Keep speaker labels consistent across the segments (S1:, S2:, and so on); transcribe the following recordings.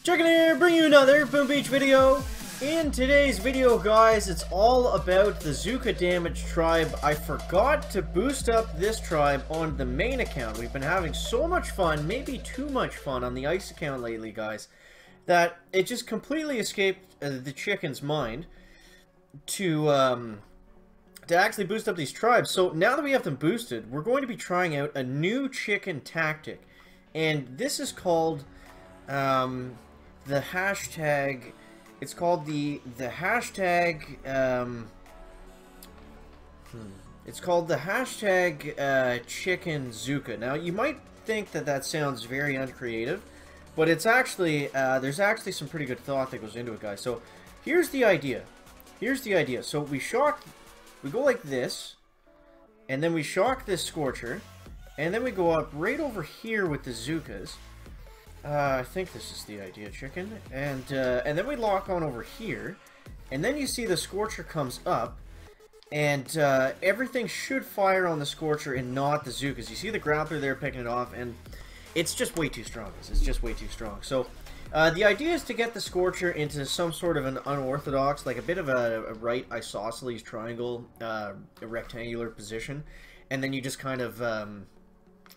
S1: Chicken here, bring you another Boom Beach video. In today's video, guys, it's all about the Zuka Damage tribe. I forgot to boost up this tribe on the main account. We've been having so much fun, maybe too much fun on the ice account lately, guys, that it just completely escaped the chicken's mind to actually boost up these tribes. So now that we have them boosted, we're going to be trying out a new chicken tactic, and this is called the hashtag. It's called the hashtag. It's called the hashtag chicken Zuka. Now you might think that that sounds very uncreative, but it's actually there's actually some pretty good thought that goes into it, guys. So here's the idea. Here's the idea. So we go like this, and then we shock this Scorcher, and then we go up right over here with the Zukas. I think this is the idea, chicken. And then we lock on over here, and then you see the Scorcher comes up, and everything should fire on the Scorcher and not the Zukas. You see the grappler there picking it off, and it's just way too strong. It's just way too strong. So the idea is to get the Scorcher into some sort of an unorthodox, like a bit of a right isosceles triangle, a rectangular position, and then you just kind of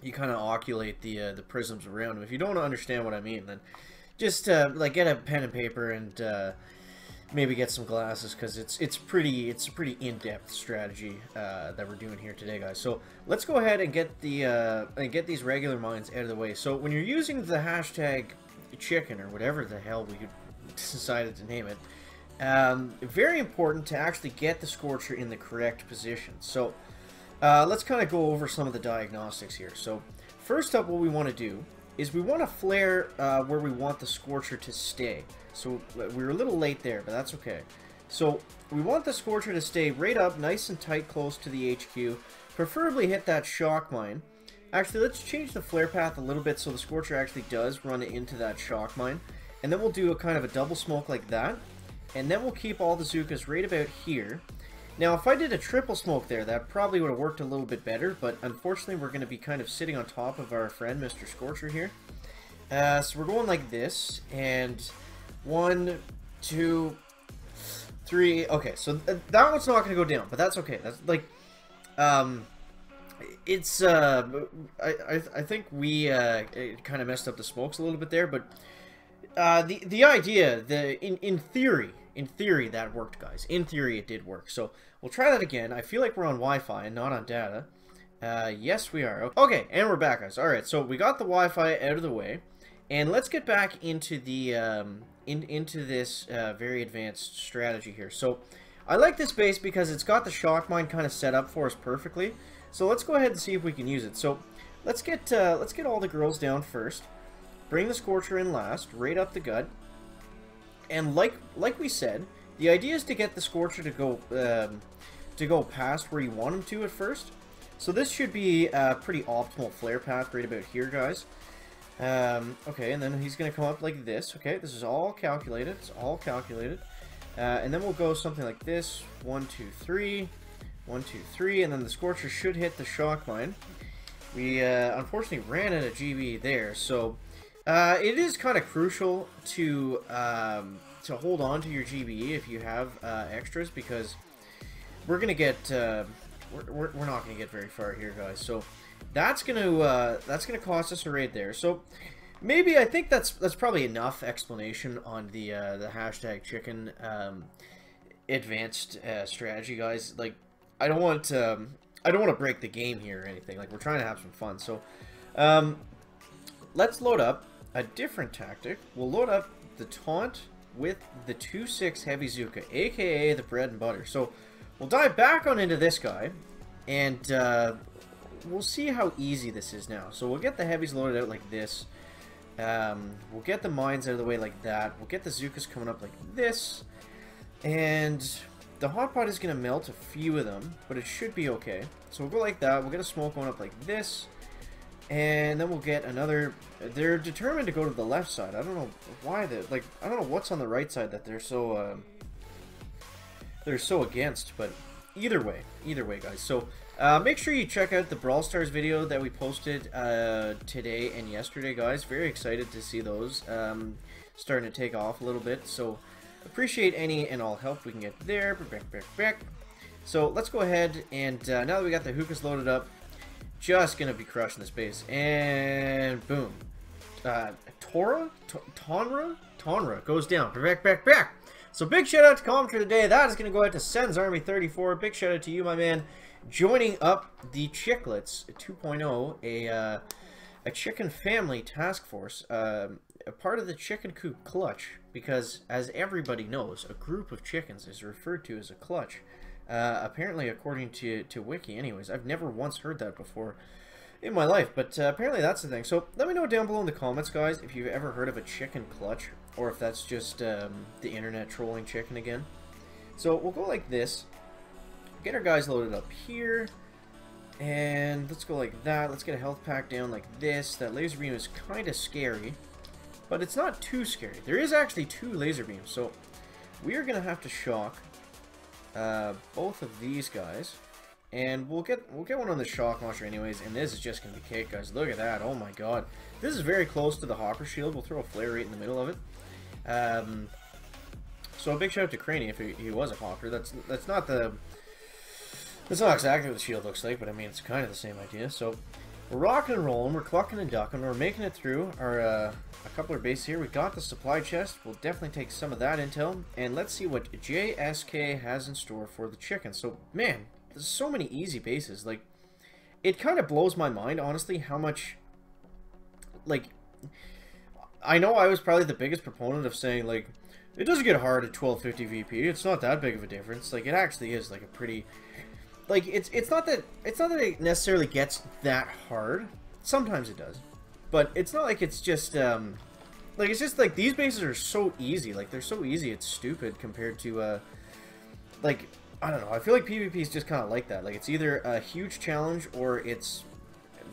S1: oculate the prisms around them. If you don't understand what I mean, then just like get a pen and paper and maybe get some glasses, because it's a pretty in-depth strategy that we're doing here today, guys. So let's go ahead and get these regular mines out of the way. So when you're using the hashtag chicken, or whatever the hell we decided to name it, very important to actually get the Scorcher in the correct position. So let's kind of go over some of the diagnostics here. So first up, what we want to do is we want to flare where we want the Scorcher to stay. So we were a little late there, but that's okay. So we want the Scorcher to stay right up, nice and tight, close to the HQ. Preferably hit that shock mine. Actually, let's change the flare path a little bit so the Scorcher actually does run into that shock mine. And then we'll do a kind of a double smoke like that. And then we'll keep all the Zukas right about here. Now, if I did a triple smoke there, that probably would have worked a little bit better, but unfortunately we're going to be kind of sitting on top of our friend, Mr. Scorcher here. So we're going like this, and 1, 2, 3, okay, so that one's not going to go down, but that's okay. That's like, it's, I think we kind of messed up the smokes a little bit there, but the idea, in theory, that worked, guys. In theory, it did work. So we'll try that again. I feel like we're on Wi-Fi and not on data. Yes, we are. Okay, and we're back, guys. All right, so we got the Wi-Fi out of the way, and let's get back into the into this very advanced strategy here. So I like this base because it's got the shock mine kind of set up for us perfectly. So let's go ahead and see if we can use it. So let's get all the girls down first. Bring the Scorcher in last, right up the gut. And like we said, the idea is to get the Scorcher to go past where you want him to at first. So this should be a pretty optimal flare path right about here, guys. Okay, and then he's going to come up like this. Okay, this is all calculated. It's all calculated. And then we'll go something like this. 1, 2, 3. 1, 2, 3. And then the Scorcher should hit the shock mine. We unfortunately ran out of GB there, so it is kind of crucial to hold on to your GBE if you have extras, because we're gonna get we're not gonna get very far here, guys. So that's gonna cost us a raid there. So maybe I think that's probably enough explanation on the hashtag chicken advanced strategy, guys. Like, I don't want to break the game here or anything. Like, we're trying to have some fun. So let's load up a different tactic. We'll load up the taunt with the 2/6 heavy Zuka, aka the bread and butter. So we'll dive back on into this guy, and we'll see how easy this is now. So we'll get the heavies loaded out like this. We'll get the mines out of the way like that. We'll get the Zukas coming up like this, and the hot pot is going to melt a few of them, but it should be okay. So we'll go like that. We'll get a smoke going up like this. And then we'll get another. They're determined to go to the left side. I don't know why I don't know what's on the right side that they're so against. But either way, guys. So make sure you check out the Brawl Stars video that we posted today and yesterday, guys. Very excited to see those. starting to take off a little bit. So appreciate any and all help we can get there. Back. So let's go ahead and now that we got the hookahs loaded up, just gonna be crushing this base. And boom. Tonra goes down. Back. So big shout out to commentary today. That is gonna go out to Sen's Army 34. Big shout out to you, my man, joining up the Chicklets 2.0, a chicken family task force, a part of the chicken coop clutch, because as everybody knows, a group of chickens is referred to as a clutch. Apparently, according to Wiki, anyways. I've never once heard that before in my life, but apparently that's the thing. So let me know down below in the comments, guys, if you've ever heard of a chicken clutch, or if that's just the internet trolling chicken again. So we'll go like this. Get our guys loaded up here, and let's go like that. Let's get a health pack down like this. That laser beam is kind of scary, but it's not too scary. There is actually 2 laser beams, so we are gonna have to shock both of these guys, and we'll get one on the shock launcher anyways. And this is just gonna be cake, guys. Look at that! Oh my god, this is very close to the hopper shield. We'll throw a flare right in the middle of it. So a big shout out to Craney if he was a hopper. That's not exactly what the shield looks like, but I mean it's kind of the same idea. So we're rocking and rolling, we're clucking and ducking, we're making it through our a couple of base here. We got the supply chest. We'll definitely take some of that intel, and let's see what JSK has in store for the chicken. So man, there's so many easy bases. Like, it kind of blows my mind, honestly, how much, like, I know I was probably the biggest proponent of saying, like, it doesn't get hard at 1250 VP. It's not that big of a difference. Like, it actually is like a pretty, like, it's not that it necessarily gets that hard. Sometimes it does, but it's not like it's just like, it's just like these bases are so easy. Like, they're so easy, it's stupid compared to like, I don't know. I feel like PvP is just kind of like that. Like, it's either a huge challenge or it's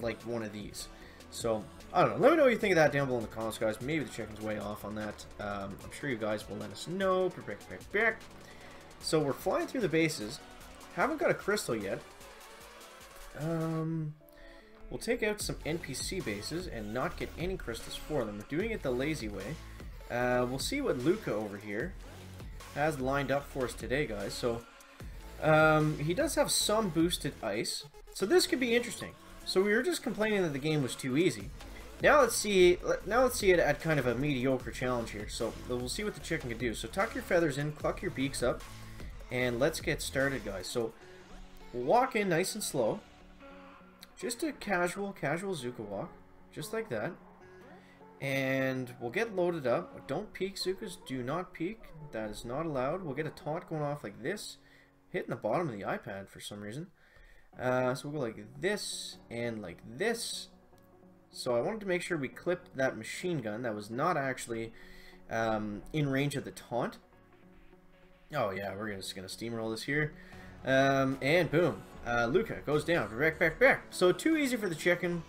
S1: like one of these. So I don't know. Let me know what you think of that down below in the comments, guys. Maybe the chicken's way off on that. I'm sure you guys will let us know. Back. So we're flying through the bases. Haven't got a crystal yet. We'll take out some NPC bases and not get any crystals for them. We're doing it the lazy way. We'll see what Luca over here has lined up for us today, guys. So he does have some boosted ice, so this could be interesting. So we were just complaining that the game was too easy. Now let's see it at kind of a mediocre challenge here. So we'll see what the chicken can do. So tuck your feathers in, cluck your beaks up, and let's get started, guys. So we'll walk in nice and slow. Just a casual Zuka walk. Just like that. And we'll get loaded up. Don't peek, Zukas. Do not peek. That is not allowed. We'll get a taunt going off like this. Hitting the bottom of the iPad for some reason. So we'll go like this and like this. So I wanted to make sure we clipped that machine gun. That was not actually in range of the taunt. Oh yeah, we're just gonna steamroll this here, and boom, Luca goes down. Back. So too easy for the chicken.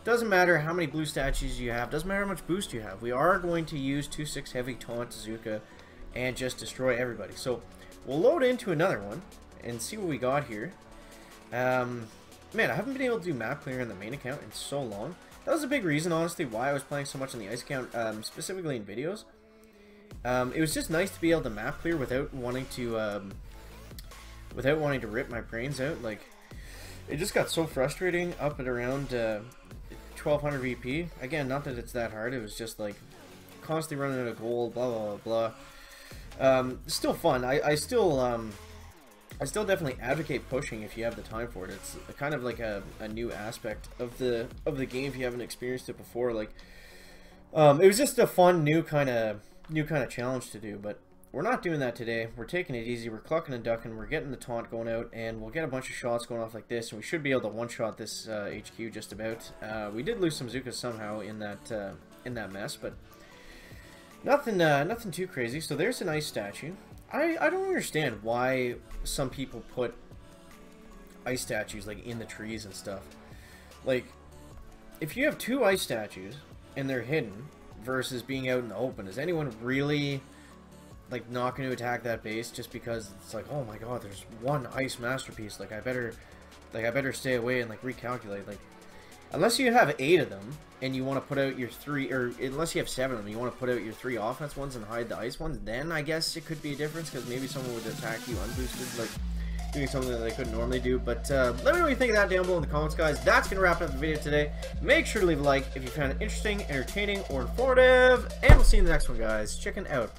S1: Doesn't matter how many blue statues you have. Doesn't matter how much boost you have. We are going to use 2/6 heavy taunt Zuka and just destroy everybody. So we'll load into another one and see what we got here. Man, I haven't been able to do map clear on the main account in so long. That was a big reason, honestly, why I was playing so much on the ice account, specifically in videos. It was just nice to be able to map clear without wanting to rip my brains out. Like, it just got so frustrating up at around 1200 VP. Again, not that it's that hard. It was just like constantly running out of gold, blah blah blah. Still fun. I still definitely advocate pushing if you have the time for it. It's kind of like a new aspect of the game if you haven't experienced it before. Like, it was just a fun new kind of challenge to do, but we're not doing that today. We're taking it easy. We're clucking and ducking. We're getting the taunt going out, and we'll get a bunch of shots going off like this, and we should be able to one-shot this HQ just about. We did lose some Zukas somehow in that mess, but nothing too crazy. So there's an ice statue. I don't understand why some people put ice statues like in the trees and stuff. Like, if you have 2 ice statues and they're hidden versus being out in the open, is anyone really like not going to attack that base just because it's like, oh my god, there's one ice masterpiece, like I better stay away and like recalculate? Like, Unless you have 8 of them, and you want to put out your 3, or unless you have 7 of them, you want to put out your 3 offense ones and hide the ice ones, then I guess it could be a difference, because maybe someone would attack you unboosted, like doing something that they couldn't normally do. But let me know what you think of that down below in the comments, guys. That's going to wrap up the video today. Make sure to leave a like if you found it interesting, entertaining, or informative, and we'll see you in the next one, guys. Chicken out.